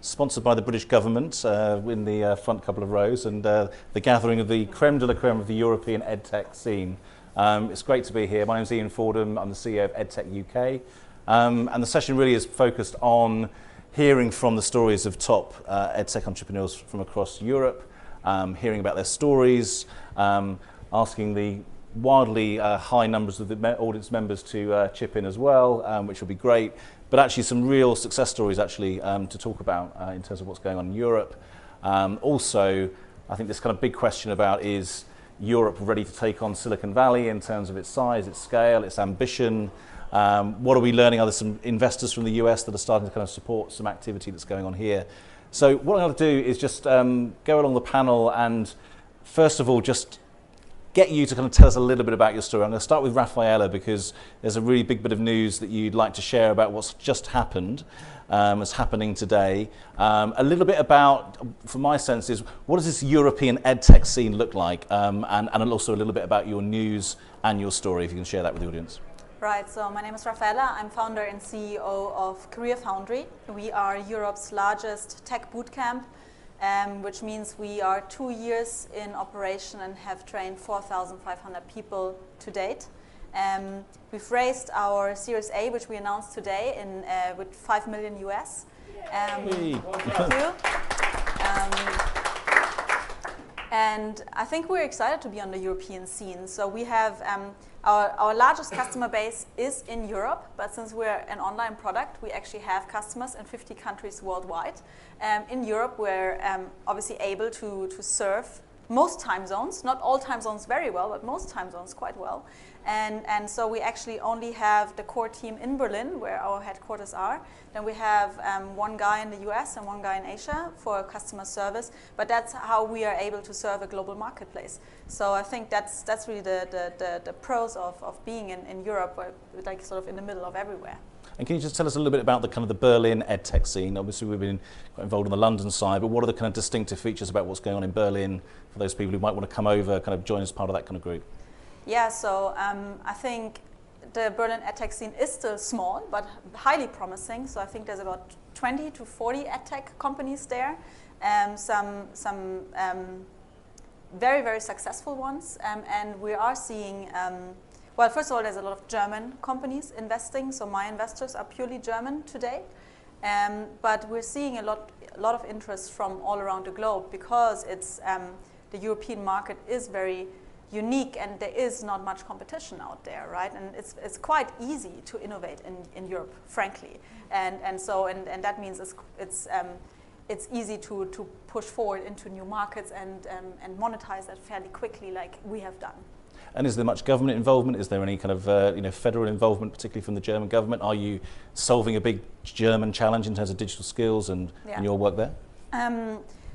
sponsored by the British government in the front couple of rows, and the gathering of the creme de la creme of the European EdTech scene. It's great to be here. My name is Ian Fordham. I'm the CEO of EdTech UK. And the session really is focused on hearing from the stories of top EdTech entrepreneurs from across Europe, hearing about their stories, asking the wildly high numbers of the audience members to chip in as well, which will be great. But actually some real success stories actually to talk about in terms of what's going on in Europe. Also, I think this kind of big question about is Europe ready to take on Silicon Valley in terms of its size, its scale, its ambition? What are we learning? Are there some investors from the US that are starting to kind of support some activity that's going on here? So what I'm going to do is just go along the panel and first of all just get you to kind of tell us a little bit about your story. I'm going to start with Raffaela because there's a really big bit of news that you'd like to share about what's just happened, what's happening today. A little bit about, from my sense, is what does this European EdTech scene look like? And also a little bit about your news and your story, if you can share that with the audience. Right, so my name is Raffaela. I'm founder and CEO of Career Foundry. We are Europe's largest tech bootcamp, which means we are 2 years in operation and have trained 4,500 people to date. We've raised our Series A, which we announced today, with 5 million US. Thank you. And I think we're excited to be on the European scene. So we have our largest customer base is in Europe, but since we're an online product, we actually have customers in 50 countries worldwide. In Europe, we're obviously able to serve most time zones, not all time zones very well, but most time zones quite well. And so we actually only have the core team in Berlin, where our headquarters are. Then we have one guy in the US and one guy in Asia for customer service. But that's how we are able to serve a global marketplace. So I think that's really the pros of being in Europe, like sort of in the middle of everywhere. And can you just tell us a little bit about the kind of the Berlin EdTech scene? Obviously, we've been quite involved on the London side, but what are the kind of distinctive features about what's going on in Berlin for those people who might want to come over, kind of join as part of that kind of group? Yeah, so I think the Berlin EdTech scene is still small, but highly promising. So I think there's about 20 to 40 EdTech companies there, some very, very successful ones. And we are seeing, well, first of all, there's a lot of German companies investing. So my investors are purely German today. But we're seeing a lot of interest from all around the globe because it's the European market is very unique and there is not much competition out there, right? And it's quite easy to innovate in Europe, frankly. And that means it's easy to push forward into new markets and monetize that fairly quickly, like we have done. And is there much government involvement? Is there any kind of federal involvement, particularly from the German government? Are you solving a big German challenge in terms of digital skills and your work there?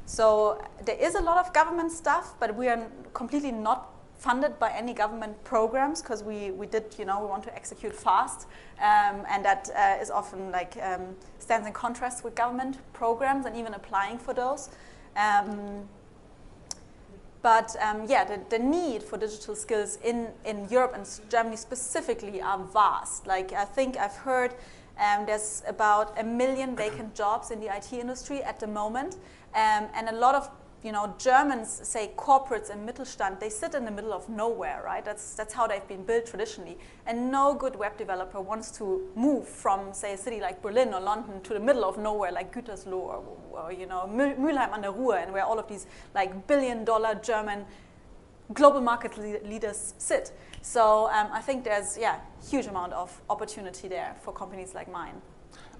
So there is a lot of government stuff, but we are completely not funded by any government programs because we want to execute fast, and that is often like stands in contrast with government programs and even applying for those. But the need for digital skills in Europe and Germany specifically are vast. Like I think I've heard there's about 1 million vacant jobs in the IT industry at the moment, and a lot of Germans, say corporates and Mittelstand, they sit in the middle of nowhere, right? That's how they've been built traditionally. And no good web developer wants to move from, say, a city like Berlin or London to the middle of nowhere like Gütersloh or Mülheim an der Ruhr, and where all of these like billion-dollar German global market leaders sit. So I think there's huge amount of opportunity there for companies like mine.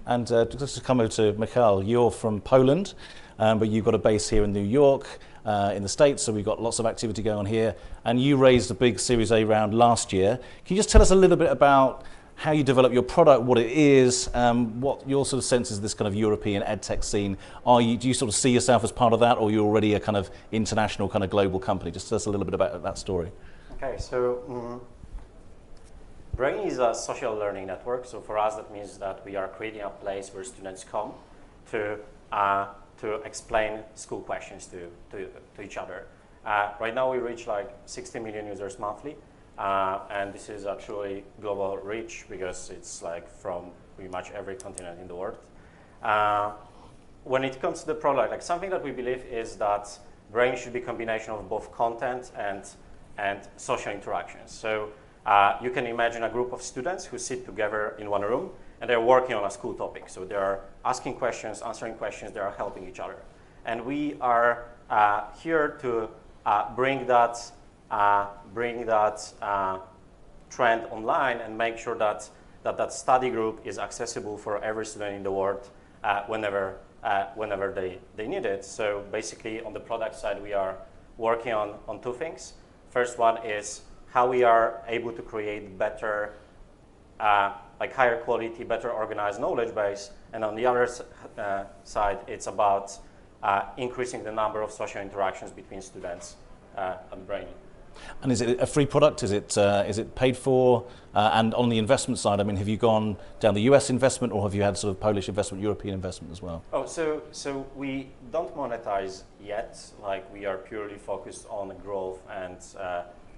And just to come over to Michal, you're from Poland, but you've got a base here in New York, in the States, so we've got lots of activity going on here. And you raised a big Series A round last year. Can you just tell us a little bit about how you develop your product, what it is, what your sort of sense is of this kind of European EdTech scene? Do you sort of see yourself as part of that, or you're already a kind of international, kind of global company? Just tell us a little bit about that story. Okay, so Rein is a social learning network, so for us that means that we are creating a place where students come to explain school questions to each other. Right now we reach like 60 million users monthly, and this is a truly global reach because it's like from pretty much every continent in the world. when it comes to the product, like something that we believe is that Rein should be a combination of both content and social interactions. So you can imagine a group of students who sit together in one room and they're working on a school topic. So they're asking questions, answering questions, they are helping each other. And we are here to bring that trend online and make sure that that study group is accessible for every student in the world whenever they need it. So basically on the product side, we are working on two things. First one is how we are able to create better, like higher quality, better organized knowledge base. And on the other side, it's about increasing the number of social interactions between students and Rein. And is it a free product? Is it paid for? And on the investment side, I mean, have you gone down the US investment, or have you had sort of Polish investment, European investment as well? Oh, so we don't monetize yet. Like we are purely focused on growth and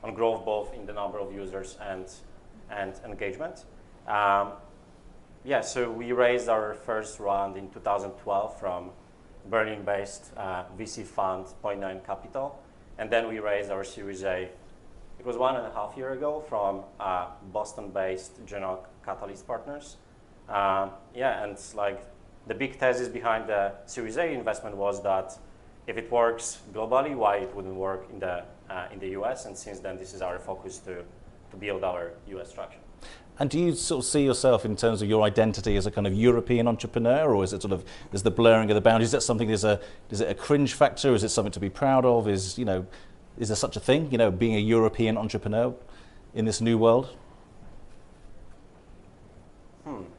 on growth both in the number of users and engagement. Yeah, so we raised our first round in 2012 from Berlin-based VC fund 0.9 Capital. And then we raised our Series A, it was 1.5 years ago, from Boston-based General Catalyst Partners. Yeah, and like the big thesis behind the Series A investment was that if it works globally, why it wouldn't work in the US? And since then, this is our focus to build our US structure. And do you sort of see yourself in terms of your identity as a kind of European entrepreneur, or is it sort of, is the blurring of the boundaries, is that something, is it a cringe factor? Is it something to be proud of? Is there such a thing, being a European entrepreneur in this new world?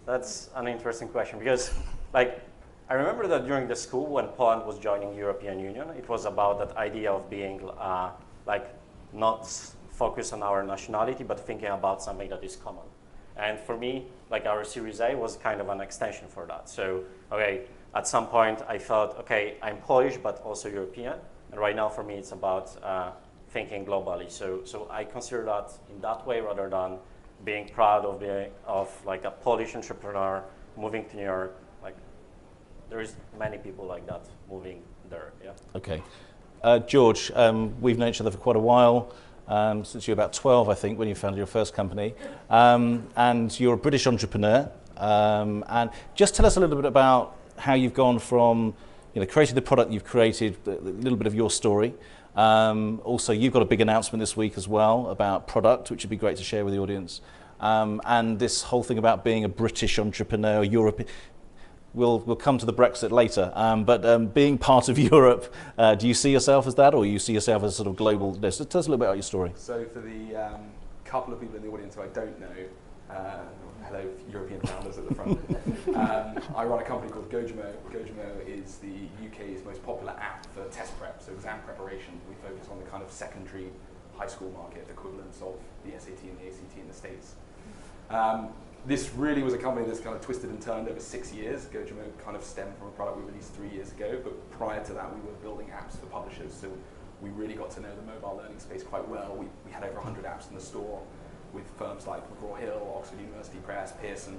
That's an interesting question, because like, I remember that during the school when Poland was joining European Union, it was about that idea of being like not focused on our nationality, but thinking about something that is common. And for me, like our Series A was kind of an extension for that. So, okay, at some point I thought, okay, I'm Polish, but also European. And right now for me, it's about thinking globally. So I consider that in that way rather than being proud of like a Polish entrepreneur moving to New York. Like there is many people like that moving there, yeah. Okay. George, we've known each other for quite a while. Since you were about 12, I think, when you founded your first company. And you're a British entrepreneur. And just tell us a little bit about how you've gone from, creating the product you've created, a little bit of your story. Also, you've got a big announcement this week as well about product, which would be great to share with the audience. And this whole thing about being a British entrepreneur, European. We'll come to the Brexit later, but being part of Europe, do you see yourself as that, or you see yourself as sort of global? Tell us a little bit about your story. So for the couple of people in the audience who I don't know, hello European founders at the front, I run a company called Gojimo. Gojimo is the UK's most popular app for test prep, so exam preparation. We focus on the kind of secondary high school market equivalents of the SAT and the ACT in the States. This really was a company that's kind of twisted and turned over 6 years. Gojimo kind of stemmed from a product we released 3 years ago, but prior to that we were building apps for publishers, so we really got to know the mobile learning space quite well. We had over 100 apps in the store with firms like McGraw-Hill, Oxford University Press, Pearson.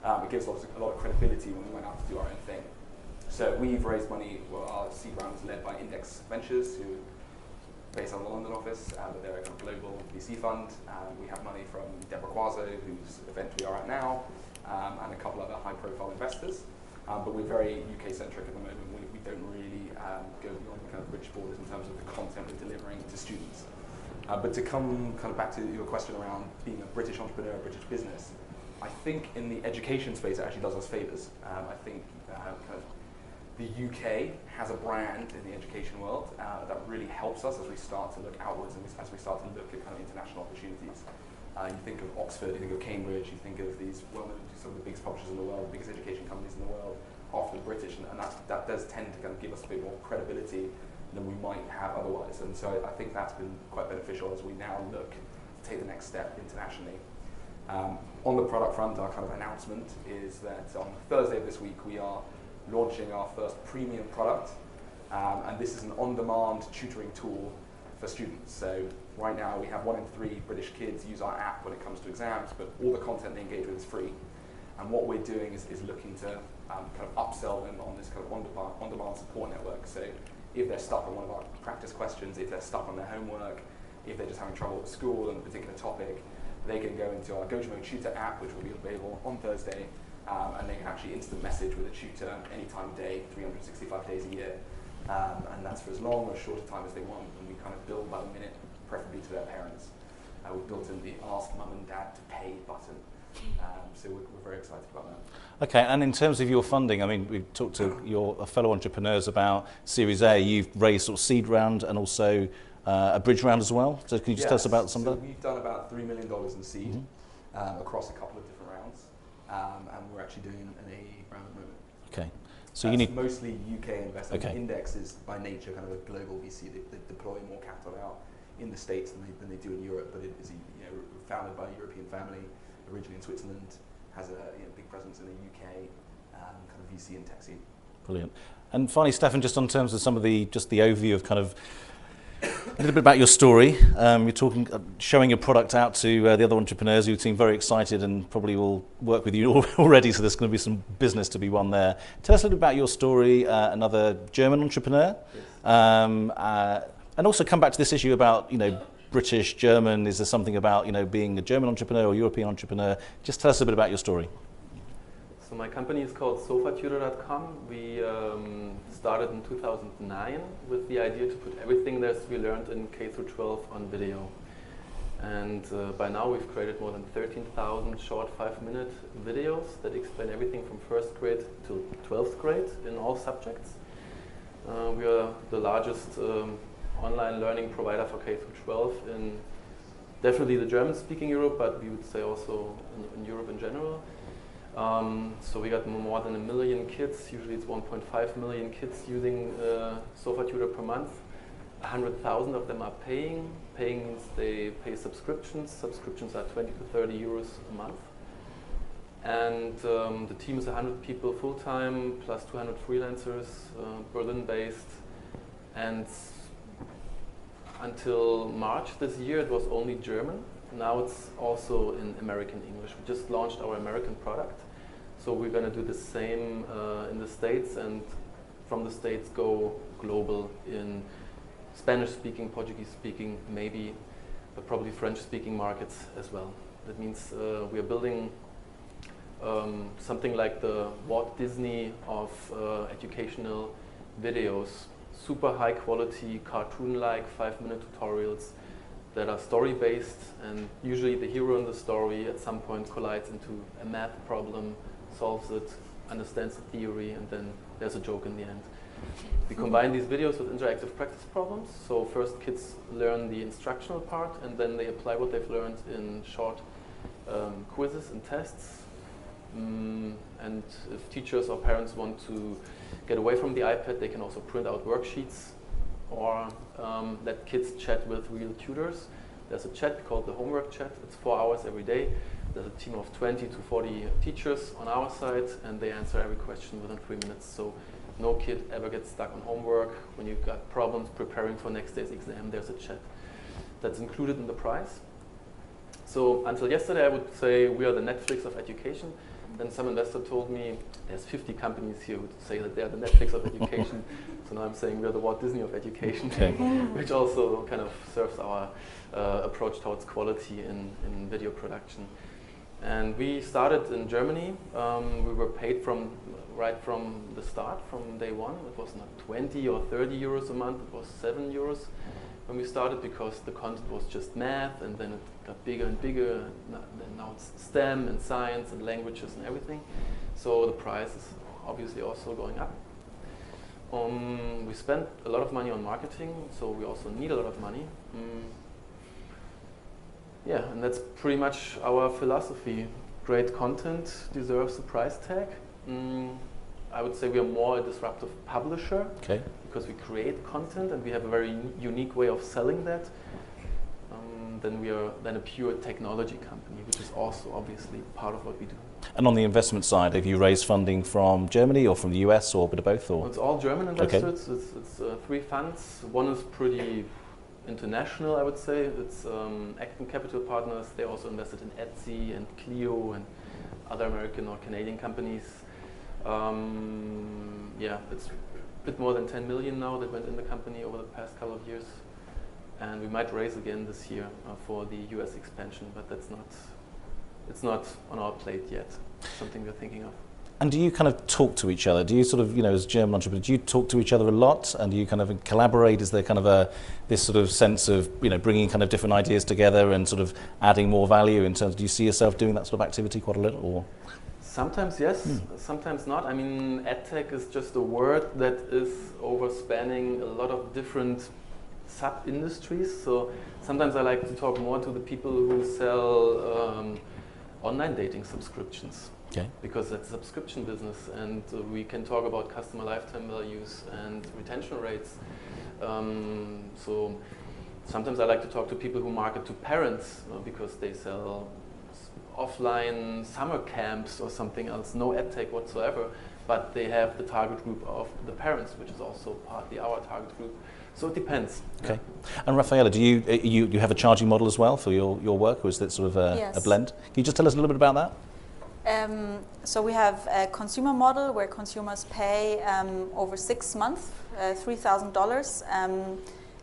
It gives us a lot of credibility when we went out to do our own thing. So we've raised money, well, our seed round was led by Index Ventures, who based on the London office, but they're a global VC fund. We have money from Deborah Quazzo, whose event we are at now, and a couple other high-profile investors. But we're very UK-centric at the moment. We don't really go beyond the kind of British borders in terms of the content we're delivering to students. But to come kind of back to your question around being a British entrepreneur, a British business, I think in the education space it actually does us favors. I think kind of the UK has a brand in the education world that really helps us as we start to look outwards and as we start to look at kind of international opportunities. You think of Oxford, you think of Cambridge, you think of these well-known, some of the biggest publishers in the world, the biggest education companies in the world, often British, and that does tend to kind of give us a bit more credibility than we might have otherwise. And so I think that's been quite beneficial as we now look to take the next step internationally. On the product front, our kind of announcement is that on Thursday of this week we are launching our first premium product, and this is an on-demand tutoring tool for students. So right now we have 1 in 3 British kids use our app when it comes to exams, but all the content they engage with is free. And what we're doing is looking to kind of upsell them on this kind of on-demand support network. So if they're stuck on one of our practice questions, if they're stuck on their homework, if they're just having trouble at school on a particular topic, they can go into our Gojimo tutor app, which will be available on Thursday, and they can actually instant message with a tutor any time of day, 365 days a year. And that's for as long or as short a time as they want, and we kind of bill by the minute, preferably to their parents. We've built in the Ask Mum and Dad to Pay button, so we're very excited about that. Okay, and in terms of your funding, I mean, we've talked to your fellow entrepreneurs about Series A. You've raised sort of seed round and also a bridge round as well. So can you just tell us about some of that? We've done about $3 million in seed across a couple of different rounds, and we're actually doing an A round at the moment. Okay. So you need mostly UK investors. Okay. Index is by nature kind of a global VC. They deploy more capital out in the States than they do in Europe, but it is founded by a European family, originally in Switzerland, has a big presence in the UK kind of VC and tech scene. Brilliant. And finally, Stephan, just on terms of some of the overview of kind of a little bit about your story. You're talking, showing your product out to the other entrepreneurs who seem very excited and probably will work with you already. So there's going to be some business to be won there. Tell us a little bit about your story. Another German entrepreneur, yes. And also come back to this issue about British, German. Is there something about being a German entrepreneur or European entrepreneur? Just tell us a bit about your story. So my company is called sofatutor.com. We started in 2009 with the idea to put everything that we learned in K through 12 on video. And by now we've created more than 13,000 short 5-minute videos that explain everything from 1st grade to 12th grade in all subjects. We are the largest online learning provider for K through 12 in definitely the German-speaking Europe, but we would say also in Europe in general. So we got more than 1 million kids. Usually it's 1.5 million kids using sofatutor per month. 100,000 of them are paying. Paying means they pay subscriptions. Subscriptions are 20 to 30 euros a month. And the team is 100 people full-time, plus 200 freelancers, Berlin-based. And until March this year, it was only German. Now it's also in American English. We just launched our American product. So we're going to do the same in the States, and from the States go global in Spanish-speaking, Portuguese-speaking, maybe, but probably French-speaking markets as well. That means we are building something like the Walt Disney of educational videos. Super high quality, cartoon-like 5-minute tutorials that are story-based, and usually the hero in the story at some point collides into a math problem, solves it, understands the theory, and then there's a joke in the end. We combine these videos with interactive practice problems. So first kids learn the instructional part, and then they apply what they've learned in short quizzes and tests. And if teachers or parents want to get away from the iPad, they can also print out worksheets or let kids chat with real tutors. There's a chat called the homework chat. It's 4 hours every day. There's a team of 20 to 40 teachers on our side, and they answer every question within 3 minutes. So no kid ever gets stuck on homework. When you've got problems preparing for next day's exam, there's a chat. That's included in the price. So until yesterday, I would say we are the Netflix of education. Then some investor told me there's 50 companies here who say that they're the Netflix of education. So now I'm saying we're the Walt Disney of education, okay. Which also kind of serves our approach towards quality in video production. And we started in Germany. We were paid right from the start, from day one. It was not 20 or 30 euros a month, it was 7 euros when we started, because the content was just math, and then it got bigger and bigger, and now it's STEM and science and languages and everything. So the price is obviously also going up. We spent a lot of money on marketing, so we also need a lot of money. Yeah, and that's pretty much our philosophy. Great content deserves the price tag. I would say we are more a disruptive publisher, okay, because we create content and we have a very unique way of selling that. Then we are a pure technology company, which is also obviously part of what we do. And on the investment side, have you raised funding from Germany or from the US or a bit of both? Or? It's all German investors. Okay. It's 3 funds. One is pretty international, I would say. It's Acton Capital Partners. They also invested in Etsy and Clio and other American or Canadian companies. Yeah, it's a bit more than 10 million now that went in the company over the past couple of years. And we might raise again this year for the US expansion, but it's not on our plate yet. Something we're thinking of. And do you kind of talk to each other? Do you sort of, as German entrepreneurs, do you talk to each other a lot? And do you kind of collaborate? Is there kind of this sort of sense of, bringing kind of different ideas together and sort of adding more value in terms, do you see yourself doing that sort of activity quite a little? Or? Sometimes yes, sometimes not. I mean, EdTech is just a word that is overspanning a lot of different sub-industries. So sometimes I like to talk more to the people who sell online dating subscriptions. Okay. Because that's a subscription business, and we can talk about customer lifetime values and retention rates. So sometimes I like to talk to people who market to parents because they sell offline summer camps or something else, no EdTech whatsoever, but they have the target group of the parents, which is also partly our target group. So it depends. Okay. And Raffaela, do you have a charging model as well for your work, or is that sort of a blend? Can you just tell us a little bit about that? So we have a consumer model where consumers pay over 6 months, $3,000,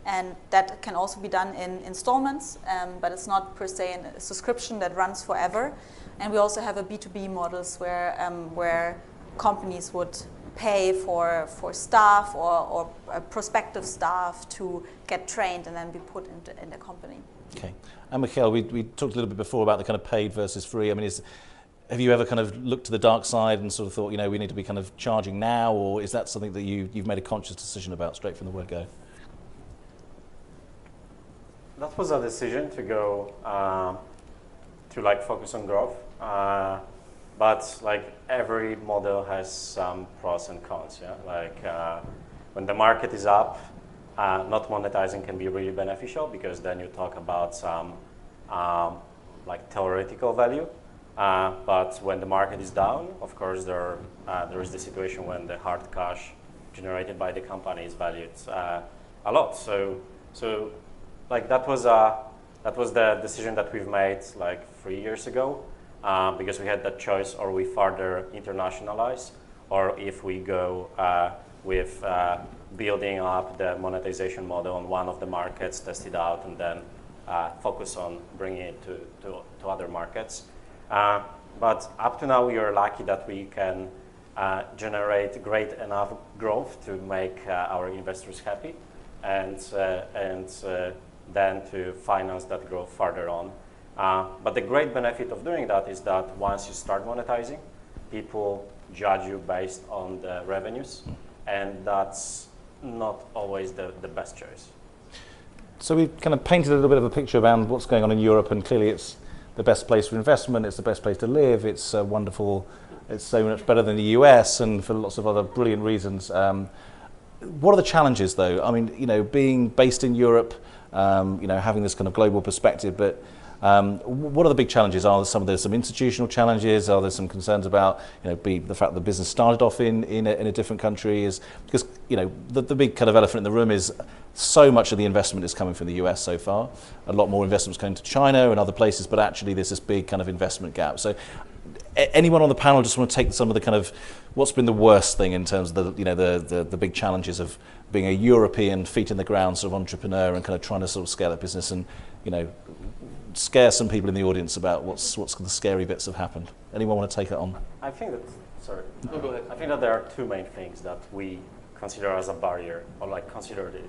and that can also be done in installments, but it's not per se a subscription that runs forever. And we also have a B2B models where companies would pay for staff or prospective staff to get trained and then be put in the company. Okay. And Michael, we talked a little bit before about the kind of paid versus free. I mean, have you ever kind of looked to the dark side and sort of thought, we need to be kind of charging now, or is that something that you've made a conscious decision about straight from the word go? That was a decision to go to focus on growth, but every model has some pros and cons. Yeah, when the market is up, not monetizing can be really beneficial because then you talk about some theoretical value. But when the market is down, of course, there is the situation when the hard cash generated by the company is valued a lot. So that was the decision that we've made 3 years ago, because we had that choice: or we further internationalize, or if we go with building up the monetization model on one of the markets, test it out, and then focus on bringing it to other markets. But up to now, we are lucky that we can generate great enough growth to make our investors happy, and then to finance that growth further on. But the great benefit of doing that is that once you start monetizing, people judge you based on the revenues, and that's not always the best choice. So we've kind of painted a little bit of a picture around what's going on in Europe, and clearly it's the best place for investment, it's the best place to live, it's wonderful, it's so much better than the US, and for lots of other brilliant reasons. What are the challenges, though? I mean, being based in Europe, having this kind of global perspective, but what are the big challenges? Are there some institutional challenges? Are there some concerns about, the fact that the business started off in a different country? Because the big kind of elephant in the room is so much of the investment is coming from the US so far. A lot more investments going to China and other places, but actually there's this big kind of investment gap. So anyone on the panel just want to take some of the kind of what's been the worst thing in terms of the big challenges of being a European feet in the ground sort of entrepreneur and kind of trying to sort of scale that business and scare some people in the audience about what's the scary bits have happened. Anyone want to take it on? I think that, sorry. No, go ahead. I think that there are two main things that we consider as a barrier, or considered it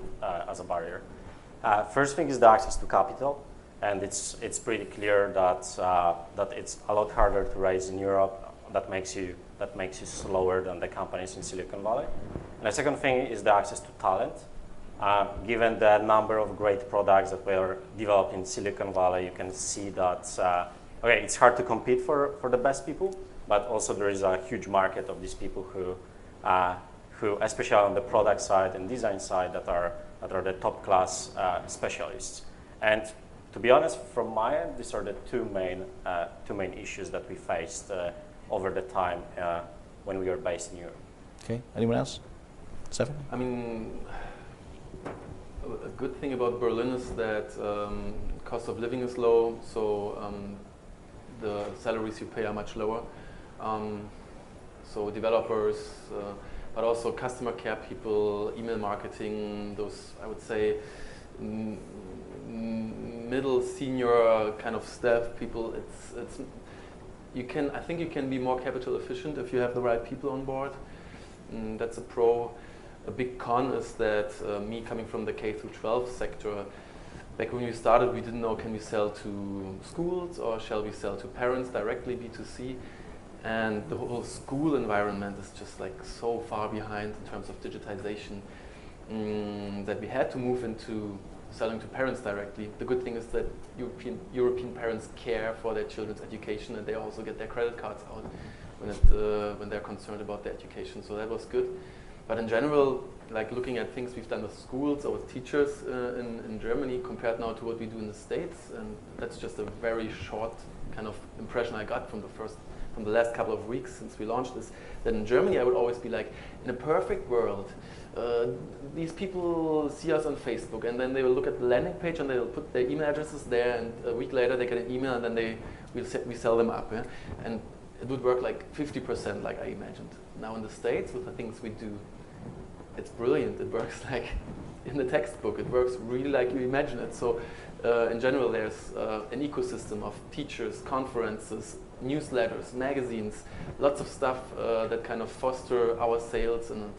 as a barrier. First thing is the access to capital, and it's pretty clear that it's a lot harder to raise in Europe. That makes you slower than the companies in Silicon Valley. And the second thing is the access to talent. Given the number of great products that were developed in Silicon Valley, you can see that it's hard to compete for the best people, but also there is a huge market of these people who especially on the product side and design side, that are the top class specialists. And to be honest, from my end, these are the two main issues that we faced over the time when we were based in Europe. Okay. Anyone else? Stephan? I mean, a good thing about Berlin is that cost of living is low, so the salaries you pay are much lower. So developers, but also customer care people, email marketing, those, I would say, middle senior kind of staff people. I think you can be more capital efficient if you have the right people on board. That's a pro. A big con is that me coming from the K through 12 sector, back when we started, we didn't know, can we sell to schools or shall we sell to parents directly, B2C? And the whole school environment is just like so far behind in terms of digitization that we had to move into selling to parents directly. The good thing is that European parents care for their children's education, and they also get their credit cards out when they're concerned about their education. So that was good. But in general, like looking at things we've done with schools or with teachers in Germany compared now to what we do in the States, and that's just a very short kind of impression I got from the last couple of weeks since we launched this, that in Germany I would always be like, in a perfect world, these people see us on Facebook, and then they will look at the landing page and they will put their email addresses there, and a week later they get an email, and then we sell them up. Yeah? And it would work like 50% like I imagined. Now in the States, with the things we do, it's brilliant. It works like in the textbook. It works really like you imagine it. So in general, there's an ecosystem of teachers, conferences, newsletters, magazines, lots of stuff that kind of foster our sales and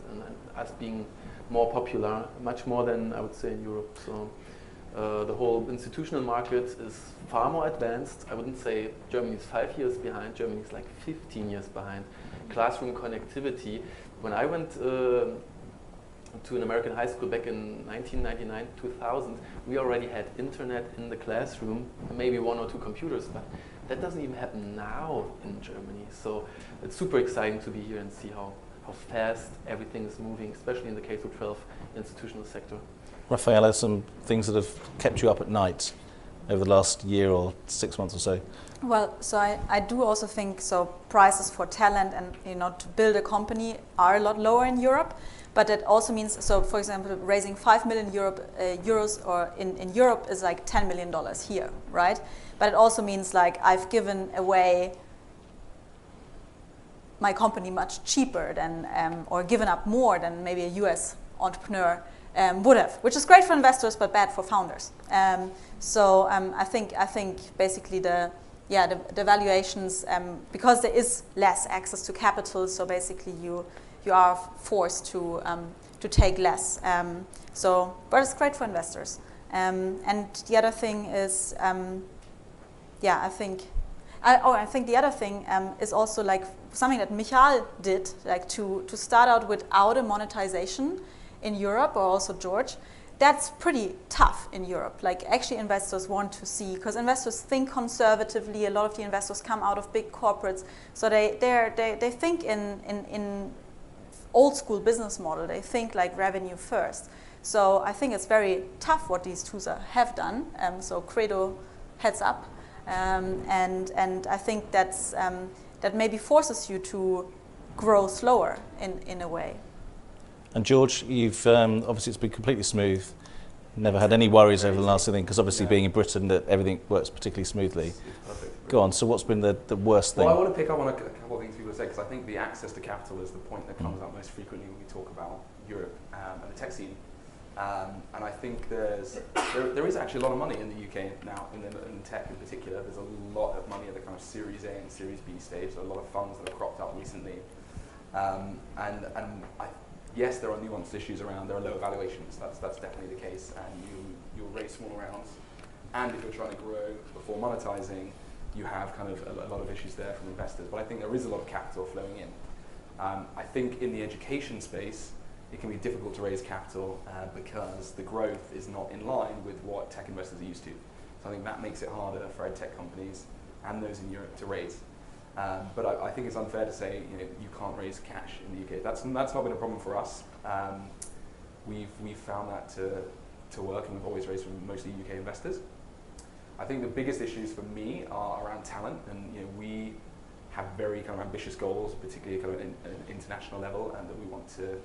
us being more popular, much more than I would say in Europe. So the whole institutional market is far more advanced. I wouldn't say Germany is 5 years behind. Germany is like 15 years behind. Classroom connectivity. When I went to an American high school back in 1999, 2000, we already had internet in the classroom, maybe 1 or 2 computers, but that doesn't even happen now in Germany. So it's super exciting to be here and see how fast everything is moving, especially in the K-12 institutional sector. Raffaela, some things that have kept you up at night over the last year or 6 months or so? Well, so I do also think so prices for talent and to build a company are a lot lower in Europe, but that also means, so for example, raising 5 million euros or in Europe is like $10 million here, right? But it also means like I've given away my company much cheaper than, or given up more than maybe a US entrepreneur would have, which is great for investors but bad for founders. So I think basically the valuations, because there is less access to capital, so basically you are forced to take less. But it's great for investors. And the other thing is, I think the other thing is also like something that Michael did, like to start out without a monetization in Europe, or also George. That's pretty tough in Europe. Like actually investors want to see, because investors think conservatively. A lot of the investors come out of big corporates, so they think in old school business model. They think like revenue first. So I think it's very tough what these two have done. So Credo heads up, and I think that's that maybe forces you to grow slower in a way. And George, you've obviously it's been completely smooth. Never had any worries over the last thing, because obviously being in Britain, that everything works particularly smoothly. It's perfect. Go on. So what's been the worst thing? Well, I want to pick up on a couple of things people have said, because I think the access to capital is the point that comes up most frequently when we talk about Europe and the tech scene. And I think there is actually a lot of money in the UK now, in tech in particular. There's a lot of money at the kind of Series A and Series B stage. So a lot of funds that have cropped up recently. Yes, there are nuanced issues around. There are low valuations. That's definitely the case. And you'll raise small rounds. And if you're trying to grow before monetizing, you have kind of a lot of issues there from investors. But I think there is a lot of capital flowing in. I think in the education space, it can be difficult to raise capital because the growth is not in line with what tech investors are used to. So I think that makes it harder for EdTech companies and those in Europe to raise. But I think it's unfair to say you can't raise cash in the UK. That's not been a problem for us. We've found that to work, and we've always raised from mostly UK investors. I think the biggest issues for me are around talent, and we have very kind of ambitious goals, particularly kind of at an international level, and that we want to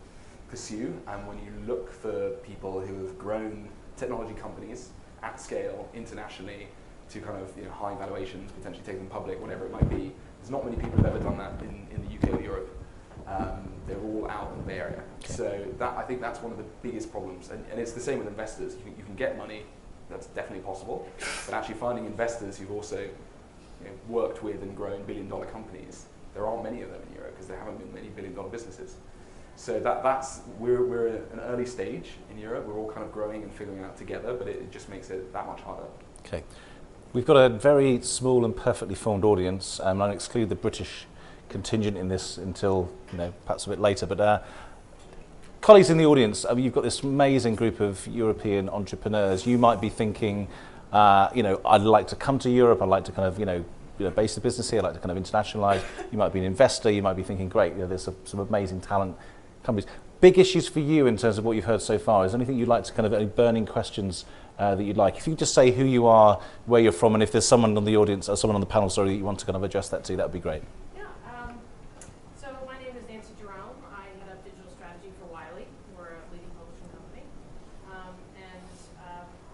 pursue. And when you look for people who have grown technology companies at scale internationally to kind of high valuations, potentially take them public, whatever it might be, there's not many people who've ever done that in the UK or Europe. They're all out in the Bay Area. Okay. So I think that's one of the biggest problems. And it's the same with investors. You can get money, that's definitely possible. But actually finding investors who've also worked with and grown billion-dollar companies, there aren't many of them in Europe because there haven't been many billion-dollar businesses. So we're at an early stage in Europe. We're all kind of growing and figuring it out together, but it just makes it that much harder. Okay. We've got a very small and perfectly formed audience. I'll exclude the British contingent in this until perhaps a bit later. But colleagues in the audience, you've got this amazing group of European entrepreneurs. You might be thinking, I'd like to come to Europe. I'd like to kind of base the business here. I'd like to kind of internationalize. You might be an investor. You might be thinking, great, there's some amazing talent companies. Big issues for you in terms of what you've heard so far. Is there anything you'd like to kind of, any burning questions that you'd like? If you just say who you are, where you're from, and if there's someone on the audience or someone on the panel, sorry, that you want to kind of address that to, that would be great. Yeah. So my name is Nancy Jerome. I head up digital strategy for Wiley. We're a leading publishing company.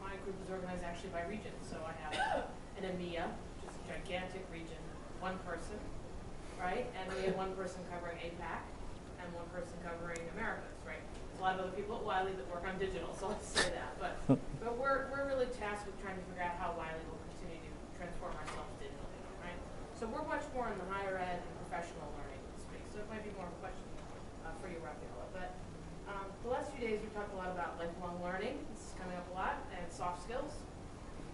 My group is organized actually by region. So I have an EMEA, which is a gigantic region, one person, right? And we have one person covering APAC and one person covering Americas, right? There's a lot of other people at Wiley that work on digital, so I'll say that. But we're really tasked with trying to figure out how Wiley will continue to transform ourselves digitally, right? So we're much more in the higher ed and professional learning space. So it might be more of a question for you, Raffaela. But the last few days we've talked a lot about lifelong learning. This is coming up a lot, and soft skills.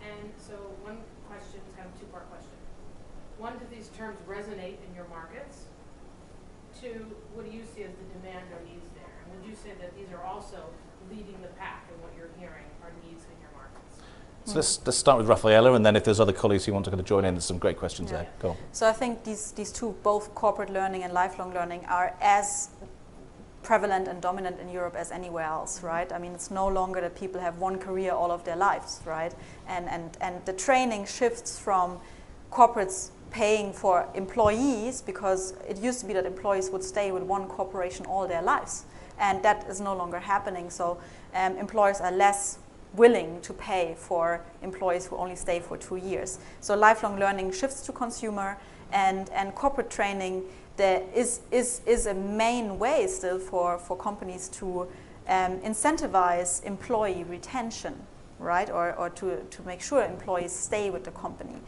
And so one question is kind of a two-part question. One, do these terms resonate in your markets? Two, what do you see as the demand or needs there? And would you say that these are also leading the pack in what you're hearing are needs in your markets? So let's start with Raffaela, and then if there's other colleagues who want to kind of join in, there's some great questions there. Go on. So I think these two, both corporate learning and lifelong learning, are as prevalent and dominant in Europe as anywhere else, right? I mean, it's no longer that people have one career all of their lives, right? And the training shifts from corporates paying for employees, because it used to be that employees would stay with one corporation all their lives, and that is no longer happening. So employers are less willing to pay for employees who only stay for 2 years. So lifelong learning shifts to consumer, and corporate training there is a main way still for companies to incentivize employee retention, right? Or to make sure employees stay with the company.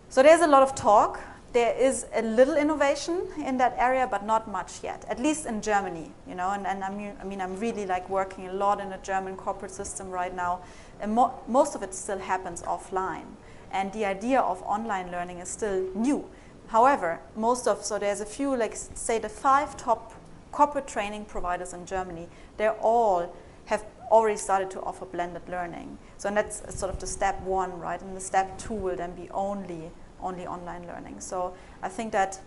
So there's a lot of talk. There is a little innovation in that area, but not much yet, at least in Germany, and I mean, I'm really like working a lot in the German corporate system right now, and most of it still happens offline, and the idea of online learning is still new. However, so there's a few, like say the 5 top corporate training providers in Germany, they all have already started to offer blended learning. So that's sort of the step 1, right? And the step 2 will then be only online learning. So I think that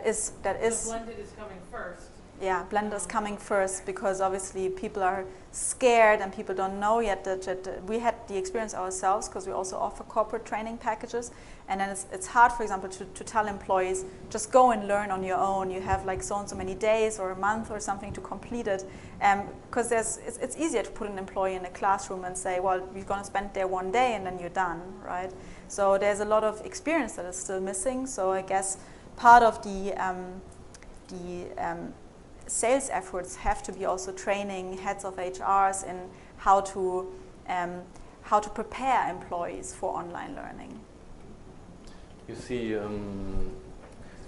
is So blended is coming first. Yeah, blended is coming first, because obviously people are scared and people don't know yet that we had the experience ourselves, because we also offer corporate training packages, and then it's hard, for example, to tell employees just go and learn on your own. You have like so and so many days or a month or something to complete it, because it's easier to put an employee in a classroom and say, well, you're going to spend there 1 day and then you're done, right? So there's a lot of experience that is still missing. So I guess part of the sales efforts have to be also training heads of HRs in how to prepare employees for online learning. You see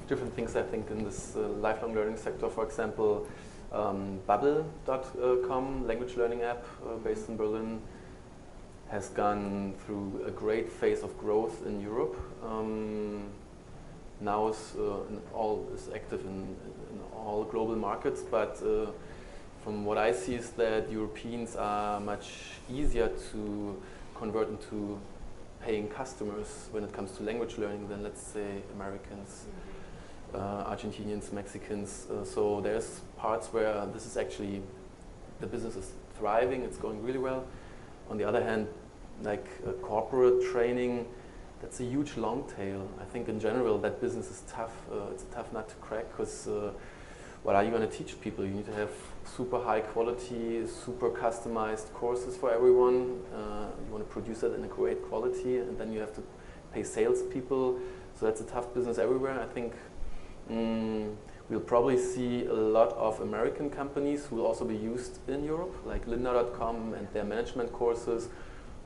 different things, I think, in this lifelong learning sector. For example, Bubble.com, language learning app based in Berlin, has gone through a great phase of growth in Europe. Now is active in all global markets, but from what I see is that Europeans are much easier to convert into paying customers when it comes to language learning than, let's say, Americans, Argentinians, Mexicans. So there's parts where this is actually, the business is thriving, it's going really well. On the other hand, like corporate training, that's a huge long tail. I think in general that business is tough. It's a tough nut to crack, because what are you going to teach people? You need to have super high quality, super customized courses for everyone. You want to produce that in a great quality, and then you have to pay salespeople. So that's a tough business everywhere. I think We'll probably see a lot of American companies who will also be used in Europe, like Lindner.com and their management courses,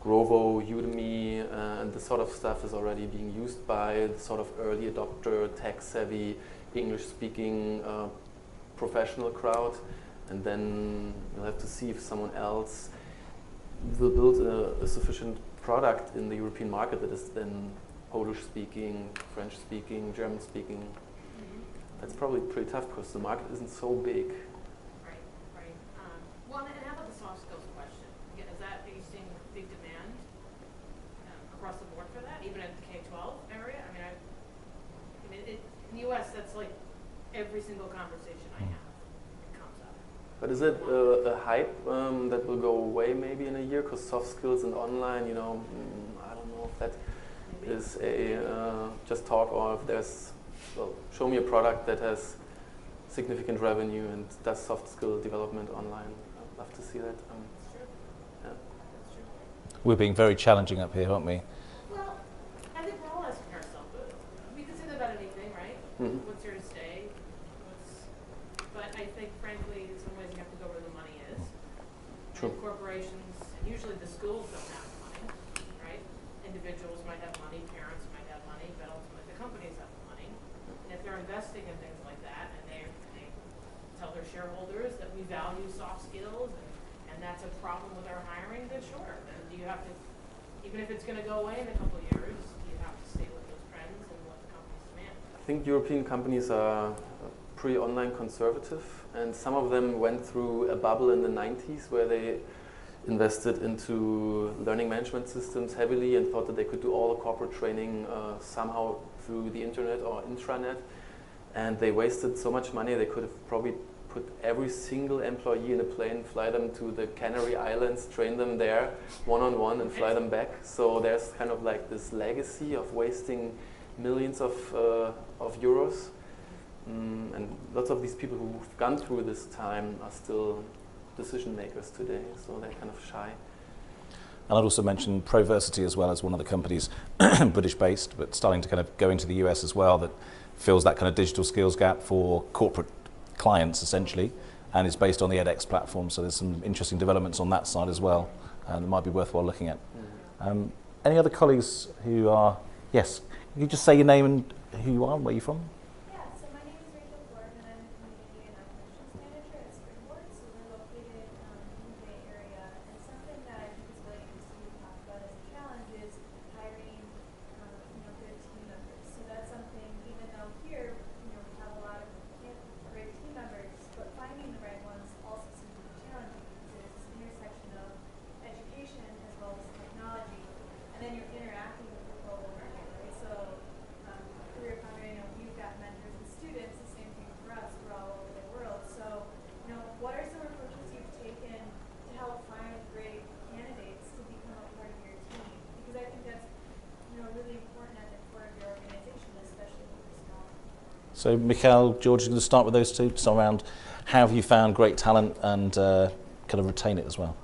Grovo, Udemy, and this sort of stuff is already being used by the sort of early adopter, tech-savvy, English-speaking professional crowd. And then you'll have to see if someone else will build a sufficient product in the European market that is then Polish-speaking, French-speaking, German-speaking. That's probably pretty tough because the market isn't so big. Right, right. Well, and how about the soft skills question? Again, are you seeing big demand across the board for that, even at the K-12 area? I mean, in the U.S., that's like every single conversation I have, it comes up. But is it a hype that will go away maybe in a year? Because soft skills and online, you know, I don't know if that is a just talk or if there's, well, show me a product that has significant revenue and does soft skill development online. I'd love to see that. That's true. Yeah. That's true. We're being very challenging up here, aren't we? Well, I think we're all asking ourselves, but we can say that about anything, right? Mm-hmm. What's here to stay? But I think, frankly, in some ways you have to go where the money is. True. And corporations, and usually the schools don't have the money, right? Individuals might have money, parents might have money, but ultimately the companies have the money. And if they're investing in things like that, and they tell their shareholders that we value soft skills, and that's a problem with our hiring, then sure. Then you have to, even if it's going to go away in a couple of years, you have to stay with those trends and what the companies demand. I think European companies are pretty online conservative, and some of them went through a bubble in the 90s where they invested into learning management systems heavily and thought that they could do all the corporate training somehow through the internet or intranet, and they wasted so much money. They could have probably put every single employee in a plane, fly them to the Canary Islands, train them there one-on-one and fly them back. So there's kind of like this legacy of wasting millions of euros. And lots of these people who've gone through this time are still decision makers today, so they're kind of shy. And I'd also mention Proversity as well as one of the companies, British based, but starting to kind of go into the US as well, that fills that kind of digital skills gap for corporate clients essentially, and it's based on the edX platform, so there's some interesting developments on that side as well, and it might be worthwhile looking at. Any other colleagues who are, yes, can you just say your name and who you are and where you're from? So, Mikhail, George, going to start with those two, just around how have you found great talent and kind of retain it as well?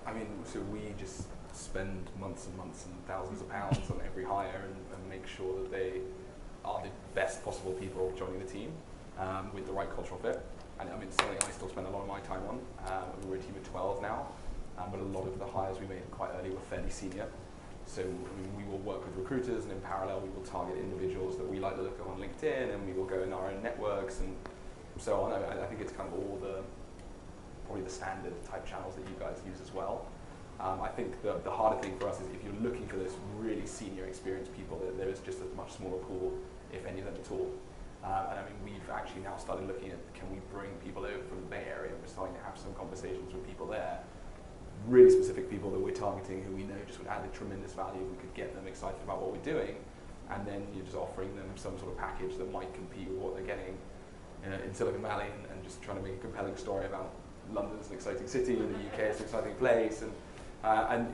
I mean, so we just spend months and months and thousands of pounds on every hire and make sure that they are the best possible people joining the team with the right cultural fit. And I mean, it's something I still spend a lot of my time on. We're a team of 12 now, but a lot of the hires we made quite early were fairly senior. So we will work with recruiters, and in parallel we will target individuals that we like to look at on LinkedIn, and we will go in our own networks and so on. I think it's kind of all probably the standard type channels that you guys use as well. I think the harder thing for us is if you're looking for those really senior experienced people, there is just a much smaller pool, if any of them at all. And I mean, we've actually now started looking at, can we bring people over from the Bay Area? We're starting to have some conversations with people there. Really specific people that we're targeting who we know just would add a tremendous value if we could get them excited about what we're doing, and then you're just offering them some sort of package that might compete with what they're getting in Silicon Valley, and just trying to make a compelling story about London's an exciting city and the UK is an exciting place, and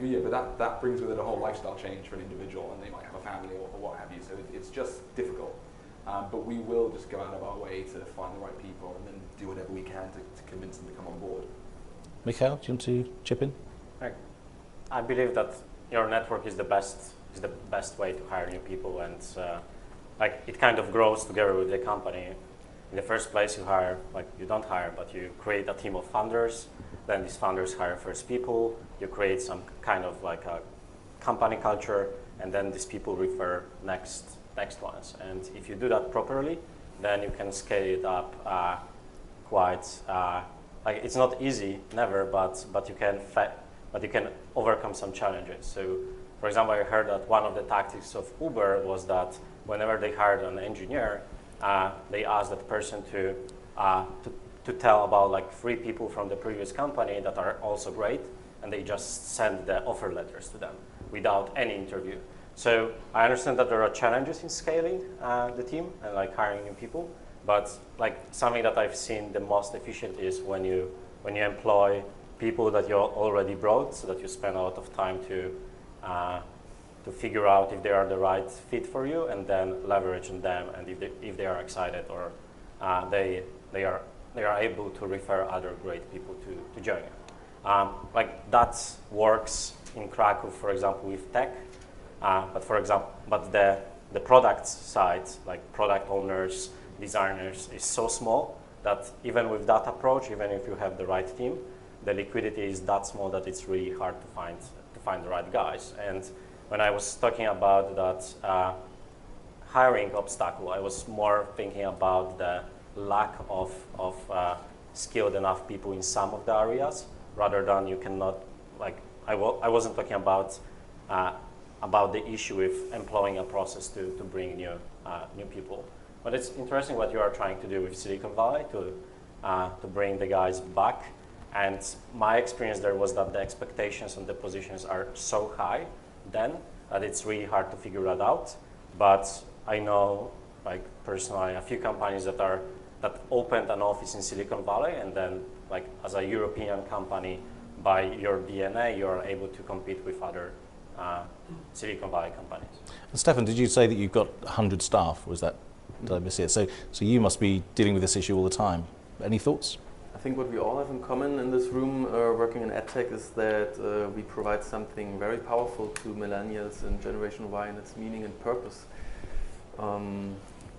yeah, but that brings with it a whole lifestyle change for an individual, and they might have a family or what have you, so it's just difficult. But we will just go out of our way to find the right people and then do whatever we can to convince them to come on board. Mikhail, do you want to chip in? I believe that your network is the best way to hire new people, and like it kind of grows together with the company. in the first place you hire, like you don't hire, but you create a team of founders. Then these founders hire first people. You create some kind of like a company culture, and then these people refer next ones. And if you do that properly, then you can scale it up quite. Like it's not easy, never, but you can overcome some challenges. So, for example, I heard that one of the tactics of Uber was that whenever they hired an engineer, they asked that person to tell about like 3 people from the previous company that are also great, and they just send the offer letters to them without any interview. So I understand that there are challenges in scaling the team and like hiring new people, but like something that I've seen the most efficient is when you employ people that you already brought, so that you spend a lot of time to figure out if they are the right fit for you, and then leverage on them, and if they are excited or they are able to refer other great people to join you. Like that works in Krakow, for example, with tech. But the product side, like product owners, designers, is so small that even with that approach, even if you have the right team, the liquidity is that small that it's really hard to find the right guys. And when I was talking about that hiring obstacle, I was more thinking about the lack of skilled enough people in some of the areas, rather than you cannot, like, I wasn't talking about the issue with employing a process to bring new people. But it's interesting what you are trying to do with Silicon Valley to bring the guys back. And my experience there was that the expectations on the positions are so high then that it's really hard to figure that out. But I know, like personally, a few companies that opened an office in Silicon Valley, and then, like as a European company, by your DNA, you are able to compete with other Silicon Valley companies. And Stephan, did you say that you've got 100 staff? Was that, did I miss it? So you must be dealing with this issue all the time. Any thoughts? I think what we all have in common in this room working in EdTech is that we provide something very powerful to millennials and Generation Y, and it's meaning and purpose.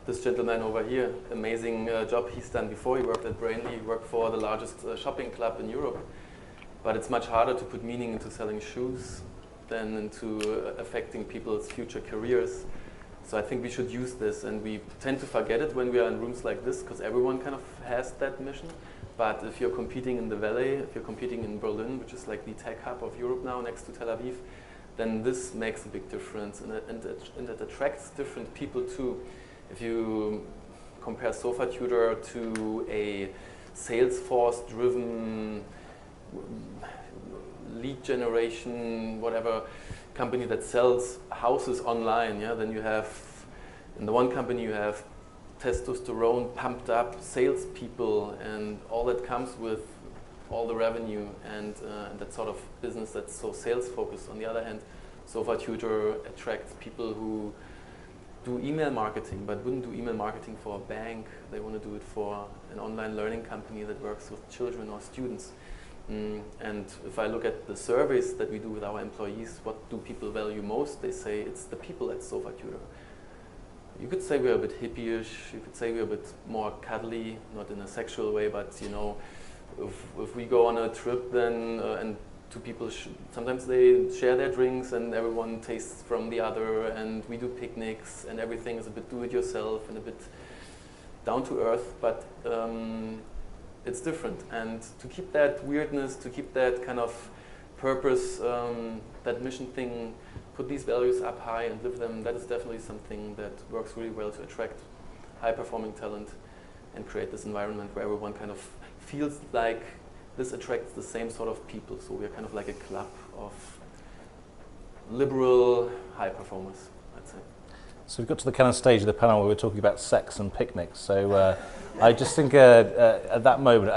This gentleman over here, amazing job he's done before. He worked at Rein, he worked for the largest shopping club in Europe. But it's much harder to put meaning into selling shoes than into affecting people's future careers. So I think we should use this, and we tend to forget it when we are in rooms like this, because everyone kind of has that mission. But if you're competing in the Valley, if you're competing in Berlin, which is like the tech hub of Europe now next to Tel Aviv, then this makes a big difference, and it attracts different people too. If you compare sofatutor to a Salesforce-driven lead generation, whatever company that sells houses online, yeah, then you have, in the one company you have testosterone pumped up salespeople and all that comes with all the revenue and that sort of business that's so sales focused. On the other hand, sofatutor attracts people who do email marketing but wouldn't do email marketing for a bank. They want to do it for an online learning company that works with children or students. And if I look at the surveys that we do with our employees, what do people value most? They say it's the people at sofatutor. You could say we're a bit hippie-ish, you could say we're a bit more cuddly, not in a sexual way, but you know, if we go on a trip then, and two people, sometimes they share their drinks and everyone tastes from the other, and we do picnics and everything is a bit do-it-yourself and a bit down to earth, but it's different. And to keep that weirdness, to keep that kind of purpose, that mission thing, put these values up high and live them, that is definitely something that works really well to attract high-performing talent and create this environment where everyone kind of feels like this attracts the same sort of people. So we're kind of like a club of liberal high performers, I'd say. So we've got to the kind of stage of the panel where we're talking about sex and picnics. So I just think at that moment,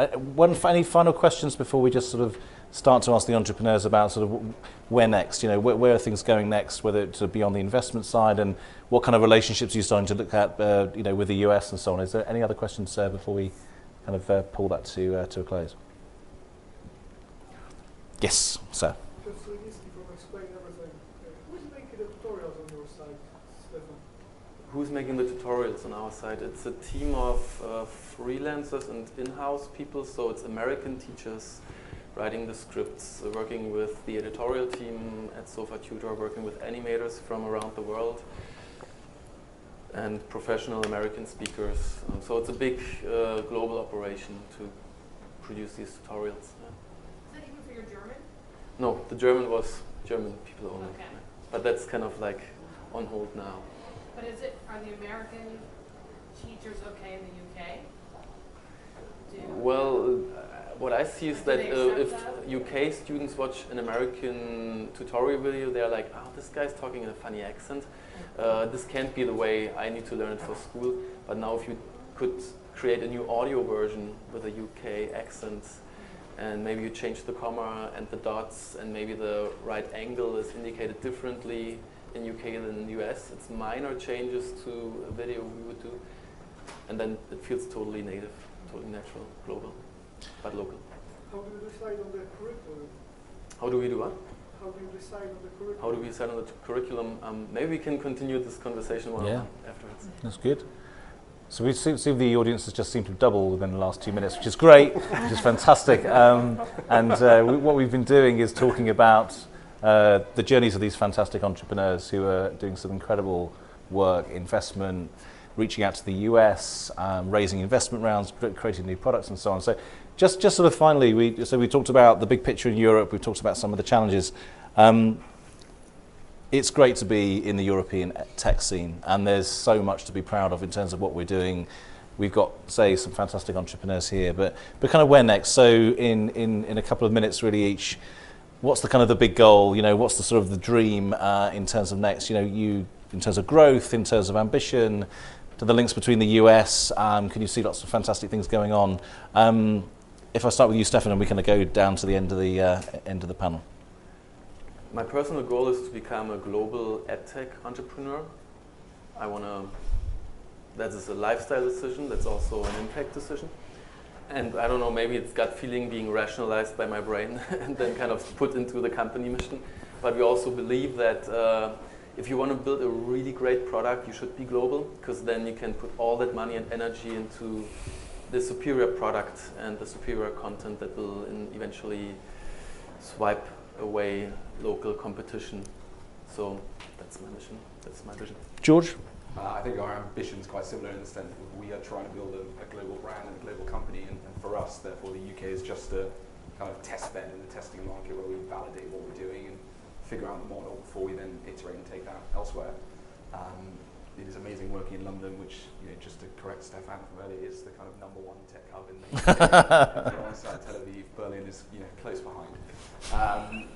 any final questions before we just sort of start to ask the entrepreneurs about sort of where next, you know, where are things going next, whether it's be on the investment side, and what kind of relationships you're starting to look at, you know, with the US and so on. Is there any other questions before we kind of pull that to a close? Yes, sir. Just so easy from explaining everything. Who's making the tutorials on your site, Stephan? who's making the tutorials on our side? It's a team of freelancers and in-house people, so it's American teachers writing the scripts, working with the editorial team at sofatutor, working with animators from around the world, and professional American speakers. So it's a big global operation to produce these tutorials. Yeah. Is that even for your German? No, the German was German people only. Okay. Yeah. But that's kind of like on hold now. But are the American teachers okay in the UK? Well, what I see is that Do they if accept UK students watch an American tutorial video, they're like, oh, this guy's talking in a funny accent. This can't be the way I need to learn it for school. But now if you could create a new audio version with a UK accent, and maybe you change the comma and the dots, and maybe the right angle is indicated differently in UK than in the US. It's minor changes to a video we would do, and then it feels totally native, totally natural, global, but local. How do you decide on the curriculum? How do we do what? How do you decide on the curriculum? How do we decide on the curriculum? Maybe we can continue this conversation afterwards. That's good. So we see the audience has just seemed to double within the last 2 minutes, which is great, which is fantastic. What we've been doing is talking about the journeys of these fantastic entrepreneurs who are doing some incredible work, investment, reaching out to the US, raising investment rounds, creating new products and so on. So just sort of finally, we talked about the big picture in Europe, we've talked about some of the challenges. It's great to be in the European tech scene, and there's so much to be proud of in terms of what we're doing. We've got, say, some fantastic entrepreneurs here, but kind of where next? So in a couple of minutes really each, what's the kind of the big goal? You know, what's the sort of the dream in terms of next? You know, in terms of growth, in terms of ambition, to the links between the US, can you see lots of fantastic things going on? If I start with you, Stephan, and we kind of go down to the end of the panel. My personal goal is to become a global EdTech entrepreneur. That is a lifestyle decision, that's also an impact decision. And I don't know, maybe it's gut feeling being rationalized by my brain and then kind of put into the company mission. But we also believe that if you want to build a really great product, you should be global, because then you can put all that money and energy into the superior product and the superior content that will eventually swipe away local competition. So that's my mission, that's my vision. George? I think our ambition is quite similar in the sense that we are trying to build a global brand and a global company, and for us, therefore, the UK is just a kind of test bed in the testing market where we validate what we're doing and figure out the model before we then iterate and take that elsewhere. It is amazing working in London, which, you know, just to correct Stephan from earlier, is the kind of #1 tech hub in the UK. Alongside Tel Aviv, Berlin is, you know, close behind.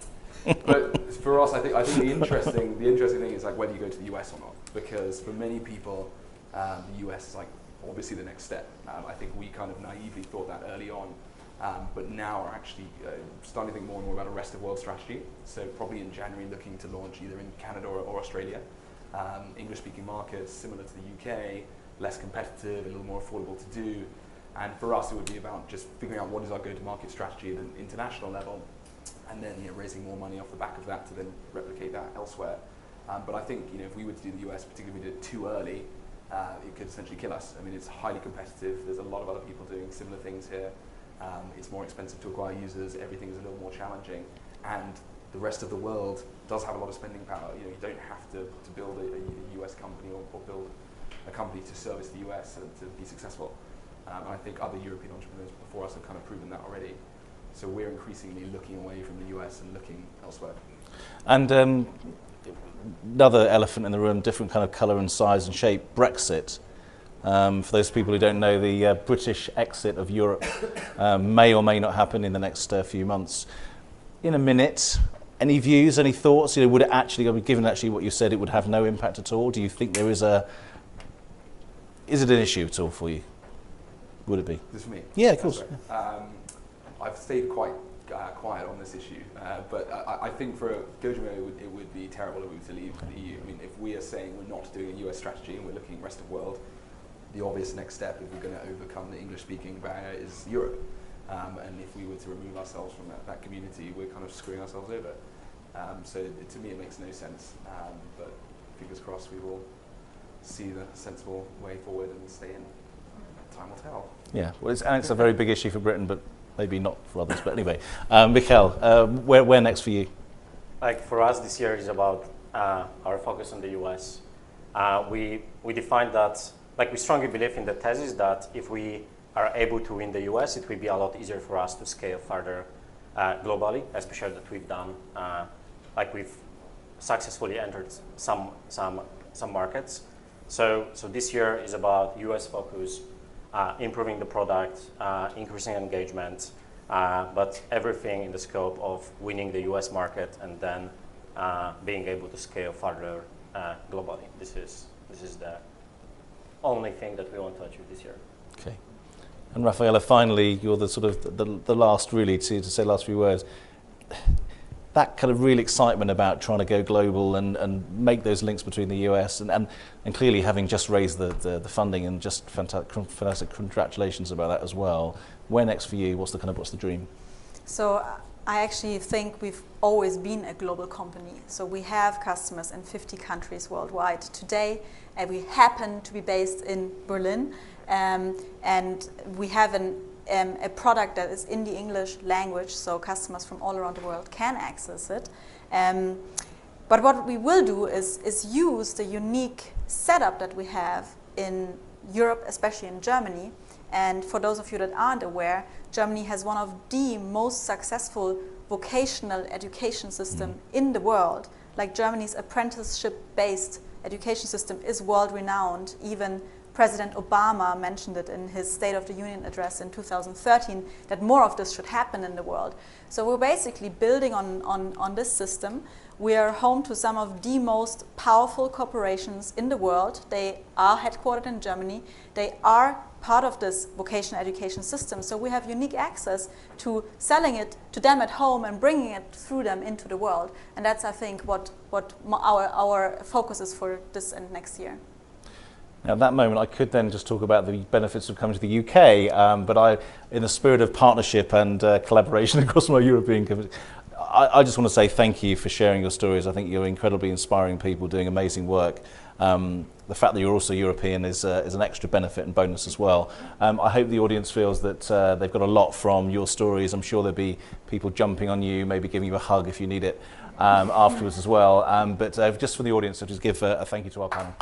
But for us, I think the interesting thing is like whether you go to the US or not, because for many people, the US is like obviously the next step. I think we kind of naively thought that early on, but now are actually starting to think more and more about a rest of world strategy. So probably in January, looking to launch either in Canada or Australia. English-speaking markets, similar to the UK, less competitive, a little more affordable to do. And for us, it would be about just figuring out what is our go-to-market strategy at an international level, and then, you know, raising more money off the back of that to then replicate that elsewhere. But I think, you know, if we were to do the US, particularly if we did it too early, it could essentially kill us. I mean, it's highly competitive. There's a lot of other people doing similar things here. It's more expensive to acquire users. Everything is a little more challenging. And the rest of the world does have a lot of spending power. You know, you don't have to build a US company or build a company to service the US and to be successful. And I think other European entrepreneurs before us have kind of proven that already. So we're increasingly looking away from the US and looking elsewhere. And another elephant in the room, different kind of colour and size and shape, Brexit. For those people who don't know, the British exit of Europe may or may not happen in the next few months. In a minute, any views, any thoughts? You know, would it actually, given actually what you said, it would have no impact at all? Do you think there is is it an issue at all for you? Would it be? This for me? Yeah, of course. I've stayed quite quiet on this issue, but I think for Gojimo it would be terrible if we were to leave the EU. I mean, if we are saying we're not doing a US strategy and we're looking at rest of the world, the obvious next step, if we're going to overcome the English-speaking barrier, is Europe. And if we were to remove ourselves from that community, we're kind of screwing ourselves over. So to me, it makes no sense. But fingers crossed, we will see the sensible way forward and stay in. Time will tell. Yeah, well, it's a very big issue for Britain, but maybe not for others. But anyway, Mikhail, where next for you? Like for us, this year is about our focus on the US. We defined that, like we strongly believe in the thesis that if we are able to win the US, it will be a lot easier for us to scale further globally, especially that we've done, like we've successfully entered some markets. So this year is about US focus, improving the product, increasing engagement, but everything in the scope of winning the US market and then being able to scale further globally. This is the only thing that we want to achieve this year. Okay. And Raffaela, finally, you're the sort of the last really to say the last few words. That kind of real excitement about trying to go global and make those links between the US and clearly having just raised the funding and just fantastic congratulations about that as well. Where next for you? What's the dream? So I actually think we've always been a global company. So we have customers in 50 countries worldwide today, and we happen to be based in Berlin, and we have a product that is in the English language, so customers from all around the world can access it. But what we will do is use the unique setup that we have in Europe, especially in Germany. And for those of you that aren't aware, Germany has one of the most successful vocational education system in the world. Like Germany's apprenticeship-based education system is world-renowned. Even President Obama mentioned it in his State of the Union address in 2013, that more of this should happen in the world. So we're basically building on this system. We are home to some of the most powerful corporations in the world. They are headquartered in Germany. They are part of this vocational education system. So we have unique access to selling it to them at home and bringing it through them into the world. And that's, I think, what our focus is for this and next year. Now, at that moment, I could then just talk about the benefits of coming to the UK, but in the spirit of partnership and collaboration across my European community, I just want to say thank you for sharing your stories. I think you're incredibly inspiring people doing amazing work. The fact that you're also European is an extra benefit and bonus as well. I hope the audience feels that they've got a lot from your stories. I'm sure there'll be people jumping on you, maybe giving you a hug if you need it afterwards as well. But just for the audience, I'll just give a thank you to our panel.